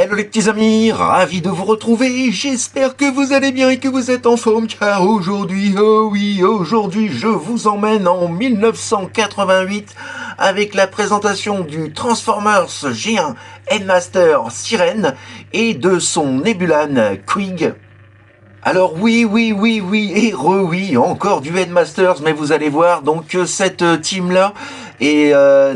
Hello les petits amis, ravi de vous retrouver, j'espère que vous allez bien et que vous êtes en forme car aujourd'hui, oh oui, aujourd'hui je vous emmène en 1988 avec la présentation du Transformers G1 Headmaster Sirène et de son Nebulan Quig. Alors oui, oui, encore du Headmasters, mais vous allez voir, donc cette team-là est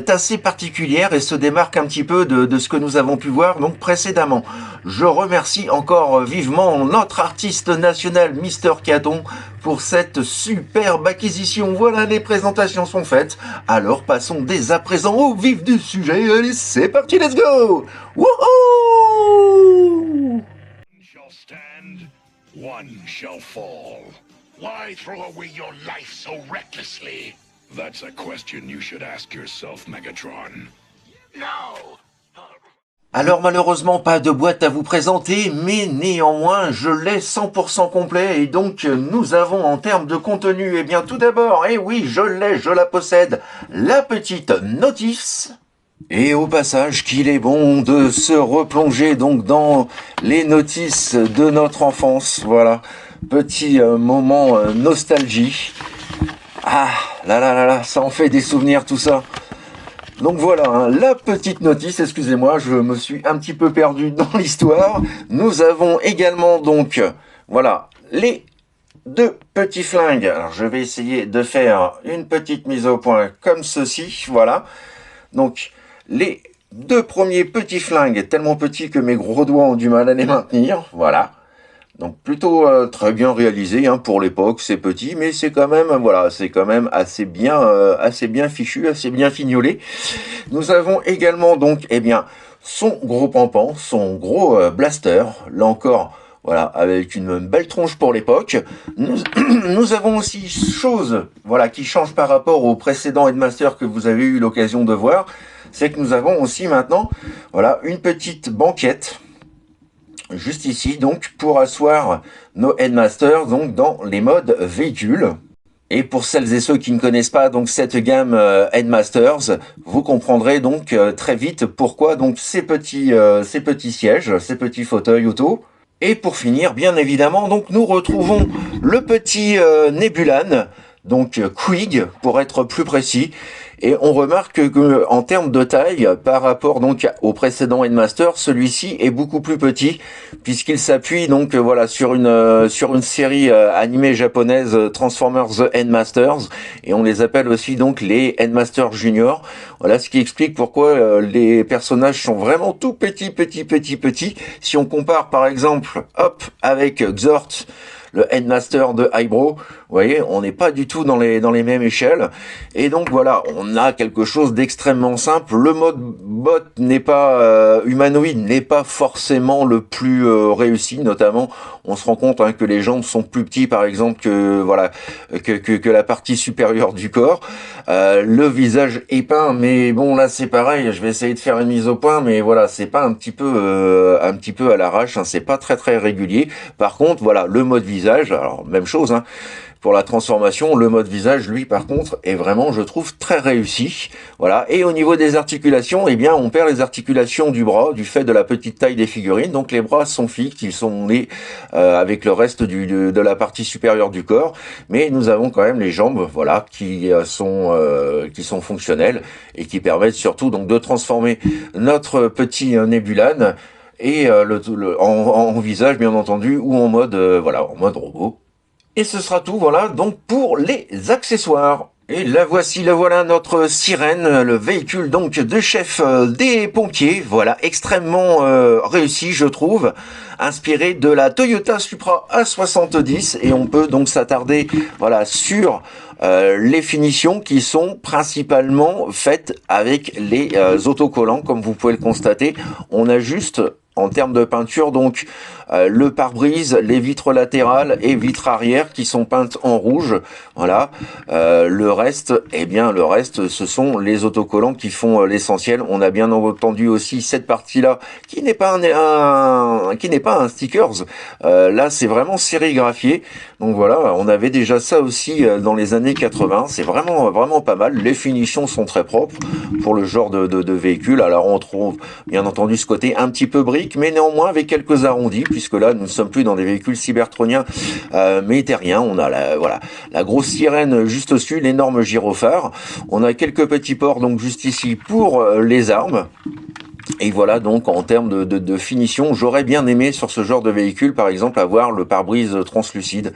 assez particulière et se démarque un petit peu de ce que nous avons pu voir donc précédemment. Je remercie encore vivement notre artiste national Mister Caton pour cette superbe acquisition. Voilà, les présentations sont faites, alors passons dès à présent au vif du sujet. Allez, c'est parti, let's go! Wouhou! One shall fall. Why throw away your life so recklessly? That's a question you should ask yourself, Megatron. No! Alors malheureusement pas de boîte à vous présenter, mais néanmoins je l'ai 100% complet et donc nous avons en termes de contenu, eh bien tout d'abord, et oui je l'ai, je la possède, la petite notice. Et au passage qu'il est bon de se replonger donc dans les notices de notre enfance, voilà, petit moment nostalgie. Ah là, ça en fait des souvenirs tout ça. Donc voilà, hein, la petite notice, excusez-moi, je me suis un petit peu perdu dans l'histoire. Nous avons également donc, voilà, les deux petits flingues. Alors je vais essayer de faire une petite mise au point comme ceci, voilà. Donc les deux premiers petits flingues, tellement petits que mes gros doigts ont du mal à les maintenir, voilà. Donc plutôt très bien réalisé hein, pour l'époque, c'est petit, mais c'est quand même voilà, c'est quand même assez bien fichu, assez bien fignolé. Nous avons également donc son gros pampan, son gros blaster, là encore. Voilà, avec une belle tronche pour l'époque. Nous avons aussi chose, voilà, qui change par rapport au précédent Headmaster que vous avez eu l'occasion de voir, c'est que nous avons aussi maintenant, voilà, une petite banquette, juste ici, donc, pour asseoir nos Headmasters, donc, dans les modes véhicules. Et pour celles et ceux qui ne connaissent pas donc cette gamme Headmasters, vous comprendrez donc très vite pourquoi donc ces petits sièges, ces petits fauteuils auto. Et pour finir, bien évidemment, donc nous retrouvons le petit Nebulan, donc Quig pour être plus précis. Et on remarque que en termes de taille, par rapport donc au précédent Headmaster, celui-ci est beaucoup plus petit puisqu'il s'appuie donc voilà sur une série animée japonaise Transformers The Headmasters et on les appelle aussi donc les Headmasters Junior. Voilà ce qui explique pourquoi les personnages sont vraiment tout petits. Si on compare par exemple, hop, avec Xort, le Headmaster de Hybro, vous voyez, on n'est pas du tout dans les mêmes échelles. Et donc voilà, on a quelque chose d'extrêmement simple. Le mode bot n'est pas humanoïde, n'est pas forcément le plus réussi. Notamment, on se rend compte hein, que les jambes sont plus petits, par exemple, que voilà que la partie supérieure du corps. Le visage est peint, mais bon là c'est pareil. Je vais essayer de faire une mise au point, mais voilà, c'est pas un petit peu à l'arrache. Hein, c'est pas très régulier. Par contre, voilà, le mode visage, alors même chose hein, pour la transformation, le mode visage lui par contre est vraiment je trouve très réussi, voilà. Et au niveau des articulations, eh bien on perd les articulations du bras du fait de la petite taille des figurines, donc les bras sont fixes, ils sont nés avec le reste de la partie supérieure du corps, mais nous avons quand même les jambes, voilà, qui sont fonctionnelles et qui permettent surtout donc de transformer notre petit Nebulan et en visage bien entendu ou en mode voilà, en mode robot. Et ce sera tout, voilà, donc pour les accessoires. Et la voilà notre sirène, le véhicule donc de chef des pompiers, voilà, extrêmement réussi je trouve, inspiré de la Toyota Supra A70 et on peut donc s'attarder voilà sur les finitions qui sont principalement faites avec les autocollants comme vous pouvez le constater. On a juste en termes de peinture donc le pare-brise, les vitres latérales et vitres arrière qui sont peintes en rouge, voilà. Le reste, ce sont les autocollants qui font l'essentiel. On a bien entendu aussi cette partie-là qui n'est pas un stickers. Là, c'est vraiment sérigraphié. Donc voilà, on avait déjà ça aussi dans les années 80. C'est vraiment pas mal. Les finitions sont très propres pour le genre de véhicule. Alors on trouve bien entendu ce côté un petit peu brique cylindrique, mais néanmoins avec quelques arrondis, puisque là, nous ne sommes plus dans des véhicules cybertroniens, mais terriens. On a la grosse sirène juste au-dessus, l'énorme gyrophare. On a quelques petits ports, donc juste ici, pour les armes. Et voilà, donc en termes de finition, j'aurais bien aimé sur ce genre de véhicule, par exemple, avoir le pare-brise translucide.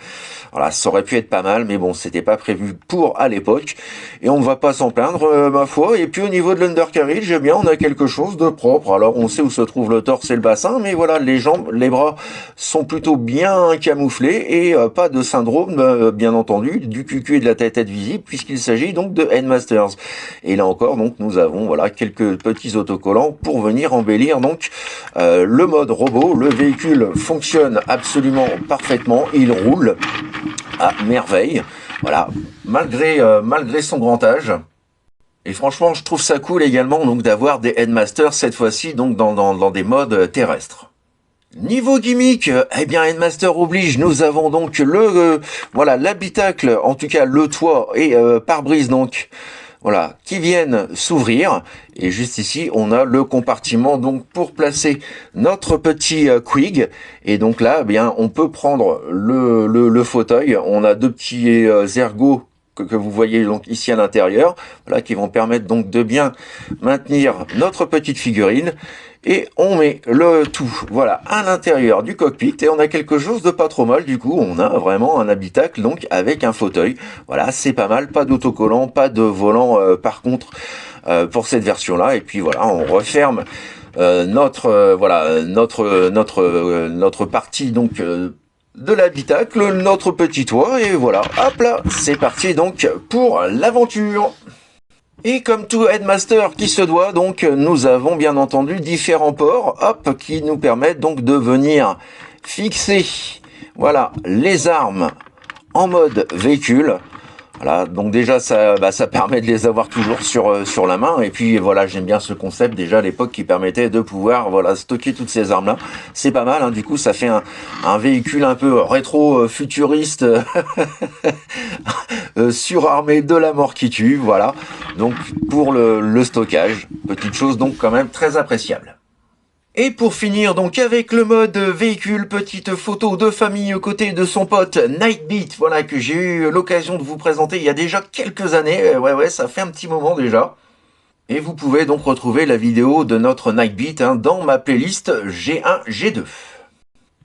Voilà, ça aurait pu être pas mal, mais bon, c'était pas prévu pour à l'époque. Et on ne va pas s'en plaindre, ma foi. Et puis au niveau de l'undercarriage, eh bien, on a quelque chose de propre. Alors, on sait où se trouve le torse et le bassin, mais voilà, les jambes, les bras sont plutôt bien camouflés et pas de syndrome, bien entendu, du cucu et de la tête visible, puisqu'il s'agit donc de Headmasters. Et là encore, donc, nous avons voilà quelques petits autocollants pour venir embellir donc le mode robot. Le véhicule fonctionne absolument parfaitement, il roule à merveille, voilà, malgré son grand âge. Et franchement, je trouve ça cool également donc d'avoir des Headmasters cette fois-ci donc dans des modes terrestres. Niveau gimmick, eh bien Headmaster oblige, nous avons donc voilà l'habitacle, en tout cas le toit et pare-brise donc voilà, qui viennent s'ouvrir. Et juste ici, on a le compartiment donc pour placer notre petit Quig. Et donc là, eh bien, on peut prendre le fauteuil. On a deux petits ergots que vous voyez donc ici à l'intérieur, voilà, qui vont permettre donc de bien maintenir notre petite figurine. Et on met le tout, voilà, à l'intérieur du cockpit et on a quelque chose de pas trop mal. Du coup, on a vraiment un habitacle donc avec un fauteuil. Voilà, c'est pas mal, pas d'autocollant, pas de volant par contre pour cette version-là. Et puis voilà, on referme notre partie donc de l'habitacle, notre petit toit et voilà, hop là, c'est parti donc pour l'aventure. Et comme tout Headmaster qui se doit, donc nous avons bien entendu différents ports, hop, qui nous permettent donc de venir fixer, voilà, les armes en mode véhicule. Voilà, donc déjà ça permet de les avoir toujours sur la main. Et puis voilà, j'aime bien ce concept déjà à l'époque qui permettait de pouvoir voilà stocker toutes ces armes là. C'est pas mal, hein, du coup ça fait un véhicule un peu rétro futuriste surarmé de la mort qui tue. Voilà, donc pour le stockage, petite chose donc quand même très appréciable. Et pour finir donc avec le mode véhicule, petite photo de famille aux côtés de son pote Nightbeat, voilà, que j'ai eu l'occasion de vous présenter il y a déjà quelques années, ouais, ça fait un petit moment déjà. Et vous pouvez donc retrouver la vidéo de notre Nightbeat dans ma playlist G1, G2.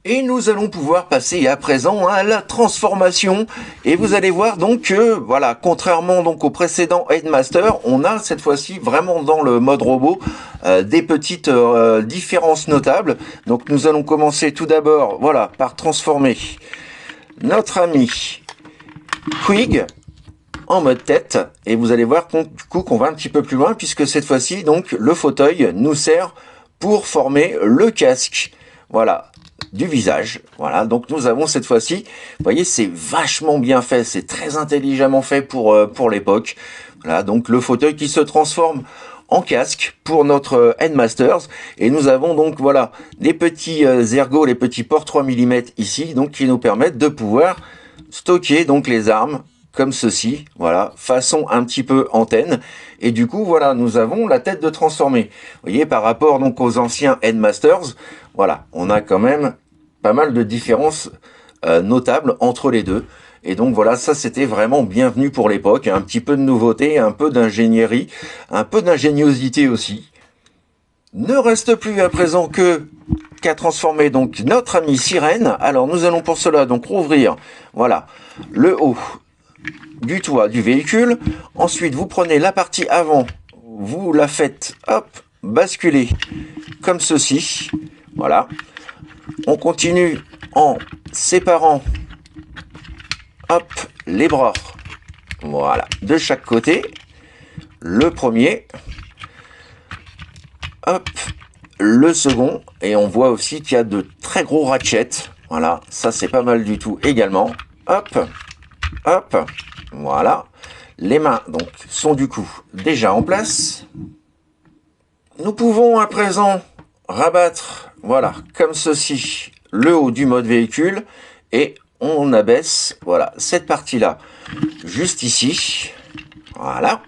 Et nous allons pouvoir passer à présent à la transformation. Et vous allez voir donc que, voilà, contrairement donc au précédent Headmaster, on a cette fois-ci vraiment dans le mode robot des petites différences notables. Donc nous allons commencer tout d'abord, voilà, par transformer notre ami Quig en mode tête. Et vous allez voir du coup qu'on va un petit peu plus loin puisque cette fois-ci, donc, le fauteuil nous sert pour former le casque. Voilà. Du visage, voilà, donc nous avons cette fois-ci, vous voyez, c'est vachement bien fait, c'est très intelligemment fait pour l'époque, voilà, donc le fauteuil qui se transforme en casque pour notre Headmasters, et nous avons donc, voilà, des petits ergots, les petits ports 3 mm ici, donc qui nous permettent de pouvoir stocker donc les armes, comme ceci, voilà, façon un petit peu antenne, et du coup, voilà, nous avons la tête de transformer. Vous voyez, par rapport donc aux anciens Headmasters, voilà, on a quand même pas mal de différences notables entre les deux. Et donc voilà, ça c'était vraiment bienvenu pour l'époque, un petit peu de nouveauté, un peu d'ingénierie, un peu d'ingéniosité aussi. Ne reste plus à présent qu'à transformer donc notre amie Sirène. Alors nous allons pour cela donc rouvrir, voilà, le haut du toit du véhicule. Ensuite, vous prenez la partie avant, vous la faites, hop, basculer comme ceci. Voilà. On continue en séparant, hop, les bras. Voilà, de chaque côté. Le premier, hop, le second. Et on voit aussi qu'il y a de très gros ratchets. Voilà, ça c'est pas mal du tout également. Hop, hop. Voilà, les mains donc sont du coup déjà en place. Nous pouvons à présent rabattre, voilà, comme ceci, le haut du mode véhicule et on abaisse, voilà, cette partie-là, juste ici, voilà.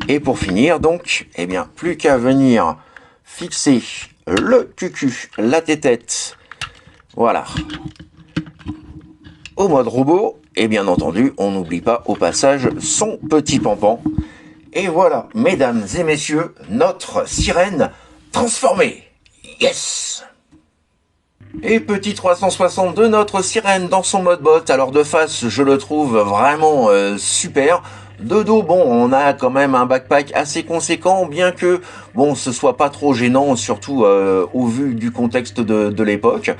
Et pour finir donc, eh bien, plus qu'à venir fixer le cucu, la tétette, voilà, au mode robot, et bien entendu, on n'oublie pas au passage son petit pampan. Et voilà, mesdames et messieurs, notre sirène transformée. Yes! Et petit 360 de notre sirène dans son mode bot. Alors de face, je le trouve vraiment super. De dos, bon, on a quand même un backpack assez conséquent, bien que, bon, ce soit pas trop gênant, surtout au vu du contexte de l'époque.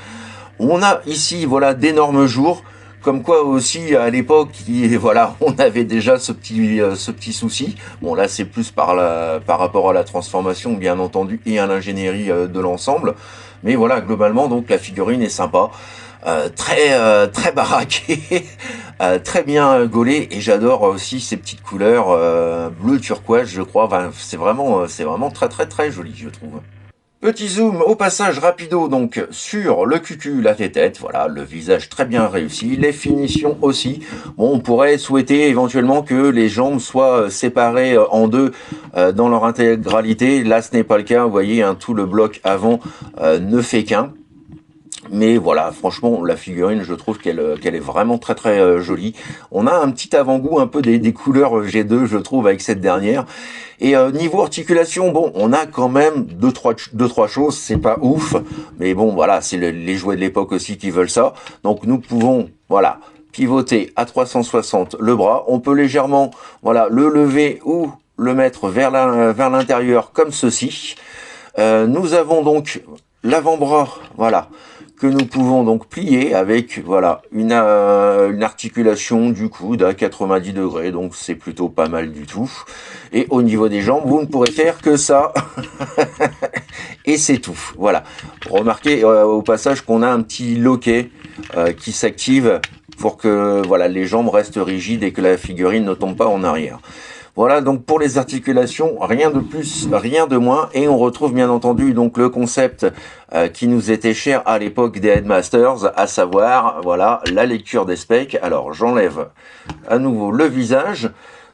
On a ici, voilà, d'énormes jours. Comme quoi aussi à l'époque, voilà, on avait déjà ce petit souci. Bon là c'est plus par rapport à la transformation bien entendu et à l'ingénierie de l'ensemble. Mais voilà, globalement donc la figurine est sympa, très baraquée, très bien gaulée et j'adore aussi ces petites couleurs bleu turquoise je crois. Enfin, c'est vraiment très joli je trouve. Petit zoom au passage rapido donc sur le cucu, la tête, voilà, le visage très bien réussi, les finitions aussi. Bon, on pourrait souhaiter éventuellement que les jambes soient séparées en deux dans leur intégralité. Là, ce n'est pas le cas. Vous voyez, hein, tout le bloc avant ne fait qu'un. Mais voilà, franchement, la figurine, je trouve qu'elle est vraiment très jolie. On a un petit avant-goût un peu des couleurs G2, je trouve, avec cette dernière. Et niveau articulation, bon, on a quand même deux trois choses, c'est pas ouf, mais bon, voilà, c'est les jouets de l'époque aussi qui veulent ça. Donc nous pouvons, voilà, pivoter à 360 le bras. On peut légèrement, voilà, le lever ou le mettre vers l'intérieur comme ceci. Nous avons donc l'avant-bras, voilà, que nous pouvons donc plier avec voilà une articulation du coude à 90 degrés, donc c'est plutôt pas mal du tout. Et au niveau des jambes, vous ne pourrez faire que ça. Et c'est tout. Voilà. Remarquez au passage qu'on a un petit loquet qui s'active pour que voilà les jambes restent rigides et que la figurine ne tombe pas en arrière. Voilà donc pour les articulations, rien de plus, rien de moins, et on retrouve bien entendu donc le concept qui nous était cher à l'époque des Headmasters, à savoir voilà la lecture des specs. Alors j'enlève à nouveau le visage,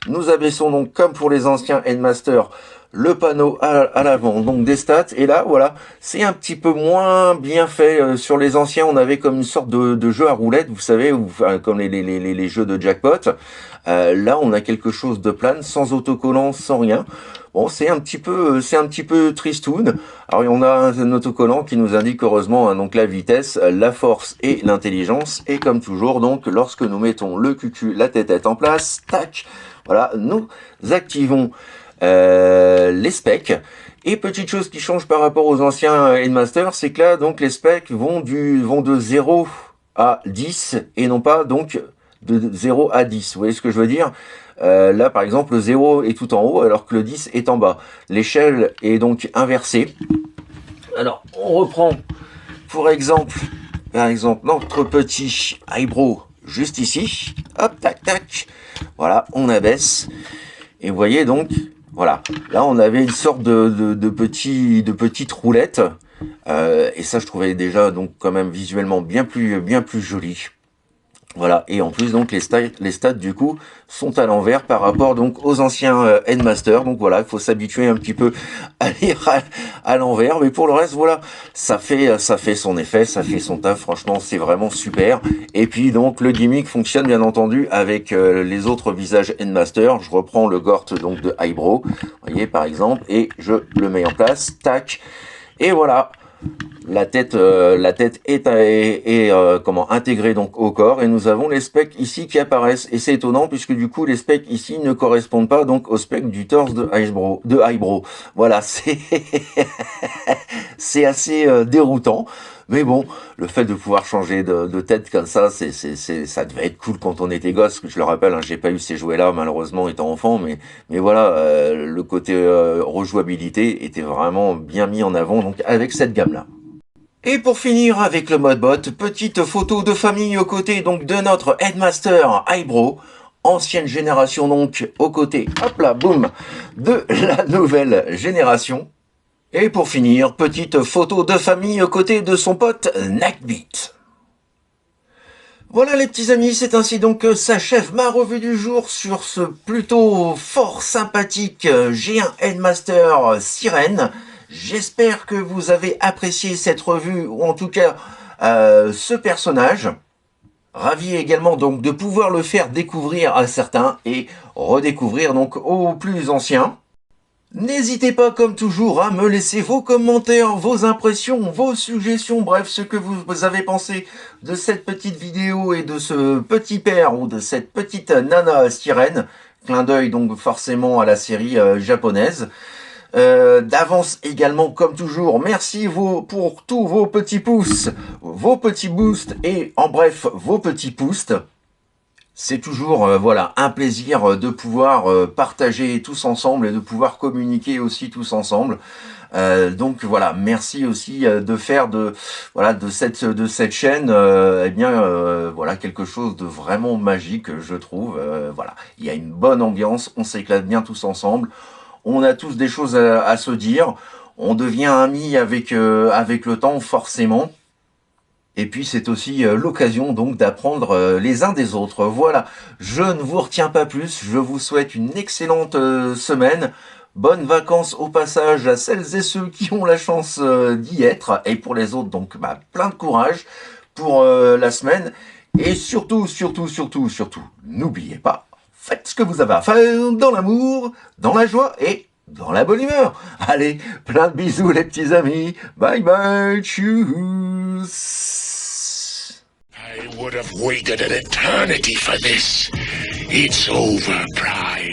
nous abaissons donc comme pour les anciens Headmasters le panneau à l'avant donc des stats, et là voilà c'est un petit peu moins bien fait. Sur les anciens on avait comme une sorte de jeu à roulette, vous savez, comme les jeux de jackpot. Là on a quelque chose de plane, sans autocollant, sans rien. Bon, c'est un petit peu tristoun. Alors on a un autocollant qui nous indique heureusement hein, donc la vitesse, la force et l'intelligence, et comme toujours donc lorsque nous mettons le cucu, la tête en place, tac, voilà, nous activons les specs. Et petite chose qui change par rapport aux anciens Headmasters, c'est que là donc les specs vont de 0 à 10 et non pas donc de 0 à 10. Vous voyez ce que je veux dire? Là par exemple le 0 est tout en haut alors que le 10 est en bas. L'échelle est donc inversée. Alors on reprend pour exemple par exemple notre petit eyebrow juste ici. Hop tac tac. Voilà, on abaisse. Et vous voyez donc voilà, là on avait une sorte de petite roulette, et ça je trouvais déjà donc quand même visuellement bien plus joli. Voilà, et en plus donc les stats du coup sont à l'envers par rapport donc aux anciens Headmasters. Donc voilà, il faut s'habituer un petit peu à lire à l'envers, mais pour le reste voilà, ça fait son effet, ça fait son taf. Franchement, c'est vraiment super. Et puis donc le gimmick fonctionne bien entendu avec les autres visages Headmasters. Je reprends le Gort donc de Eyebrow, vous voyez par exemple, et je le mets en place, tac, et voilà. La tête est comment intégrée donc au corps, et nous avons les specs ici qui apparaissent, et c'est étonnant puisque du coup les specs ici ne correspondent pas donc aux specs du torse de Eyebrow. Voilà, c'est assez déroutant, mais bon, le fait de pouvoir changer de tête comme ça, ça devait être cool quand on était gosse. Je le rappelle, hein, j'ai pas eu ces jouets-là malheureusement étant enfant, mais voilà, le côté rejouabilité était vraiment bien mis en avant donc avec cette gamme-là. Et pour finir avec le mode bot, petite photo de famille aux côtés donc de notre Headmaster Eyebrow, ancienne génération donc aux côtés, hop là, boum, de la nouvelle génération. Et pour finir, petite photo de famille aux côtés de son pote Neckbeat. Voilà les petits amis, c'est ainsi donc que s'achève ma revue du jour sur ce plutôt fort sympathique G1 Headmaster Sirène. J'espère que vous avez apprécié cette revue, ou en tout cas ce personnage. Ravi également donc de pouvoir le faire découvrir à certains et redécouvrir donc aux plus anciens. N'hésitez pas comme toujours à me laisser vos commentaires, vos impressions, vos suggestions, bref ce que vous avez pensé de cette petite vidéo et de ce petit père ou de cette petite nana sirène. Clin d'œil donc forcément à la série japonaise. D'avance également comme toujours, merci pour tous vos petits pouces, vos petits boosts et en bref vos petits posts. C'est toujours voilà un plaisir de pouvoir partager tous ensemble et de pouvoir communiquer aussi tous ensemble. Donc voilà, merci aussi de faire de cette chaîne eh bien voilà quelque chose de vraiment magique, je trouve. Voilà, il y a une bonne ambiance, on s'éclate bien tous ensemble. On a tous des choses à se dire. On devient amis avec le temps forcément. Et puis c'est aussi l'occasion donc d'apprendre les uns des autres. Voilà, je ne vous retiens pas plus, je vous souhaite une excellente semaine. Bonnes vacances au passage à celles et ceux qui ont la chance d'y être. Et pour les autres, donc plein de courage pour la semaine. Et surtout, n'oubliez pas, faites ce que vous avez à faire dans l'amour, dans la joie et dans la bonne humeur. Allez, plein de bisous les petits amis. Bye bye, tchuss. I would have waited an eternity for this. It's over, Pride.